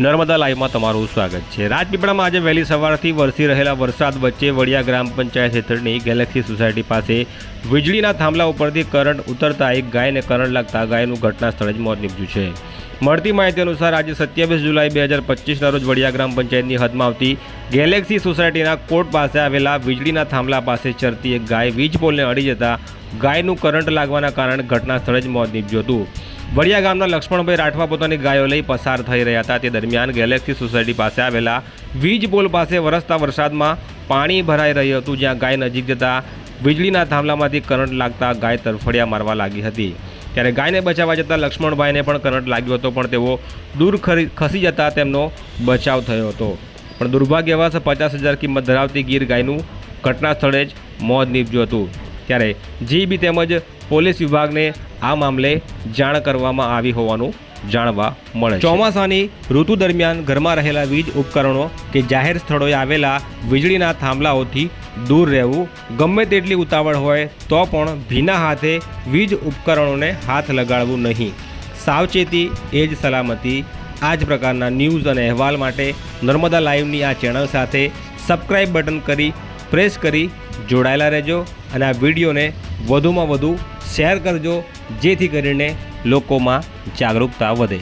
નર્મદા લાઈવમાં તમારું સ્વાગત છે। રાજપીપળામાં આજે વહેલી સવારથી વરસી રહેલા વરસાદ વચ્ચે વડિયા ગ્રામ પંચાયત હેઠળની ગેલેક્સી સોસાયટી પાસે વીજળીના થાંભલા ઉપરથી કરંટ ઉતરતા એક ગાયને કરંટ લાગતા ગાયનું ઘટના સ્થળે જ મોત નીપજ્યું છે। મળતી માહિતી અનુસાર આજે 27 જુલાઈ 2025ના રોજ વડિયા ગ્રામ પંચાયતની હદમાં આવતી ગેલેક્સી સોસાયટીના કોર્ટ પાસે આવેલા વીજળીના થાંભલા પાસે ચરતી એક ગાય વીજ પોલને અડી જતા ગાયનું કરંટ લાગવાના કારણે ઘટના સ્થળે જ મોત નીપજ્યું હતું। વડિયા ગામના લક્ષ્મણભાઈ રાઠવા પોતાની ગાયો લઈ પસાર થઈ રહ્યા હતા। તે દરમિયાન ગેલેક્સી સોસાયટી પાસે આવેલા વીજ પોલ પાસે વરસતા વરસાદમાં પાણી ભરાઈ રહ્યું હતું, જ્યાં ગાય નજીક જતાં વીજળીના થાંભલામાંથી કરંટ લાગતા ગાય તરફડિયા મારવા લાગી હતી। ત્યારે ગાયને બચાવવા જતાં લક્ષ્મણભાઈને પણ કરંટ લાગ્યો હતો, પણ તેઓ દૂર ખસી જતાં તેમનો બચાવ થયો હતો। પણ દુર્ભાગ્યવશ 50,000 કિંમત ધરાવતી ગીર ગાયનું ઘટના સ્થળે જ મોત નીપજ્યું હતું। ત્યારે જીબી તેમજ પોલીસ વિભાગને આ મામલે જાણ કરવામાં આવી હોવાનું જાણવા મળે છે। ચોમાસાની ઋતુ દરમિયાન ઘરમાં રહેલા વીજ ઉપકરણો કે જાહેર સ્થળોએ આવેલા વીજળીના થાંભલાઓથી દૂર રહેવું। ગમે તેટલી ઉતાવળ હોય તો પણ ભીના હાથે વીજ ઉપકરણોને હાથ લગાડવું નહીં। સાવચેતી એ જ સલામતી। આ જ પ્રકારના ન્યૂઝ અને અહેવાલ માટે નર્મદા લાઈવની આ ચેનલ સાથે સબસ્ક્રાઈબ બટન કરી પ્રેસ કરી જોડાયેલા રહેજો અને આ વિડીયોને વધુમાં વધુ શેર કરજો, જેથી કરીને લોકોમાં જાગૃતતા વધે।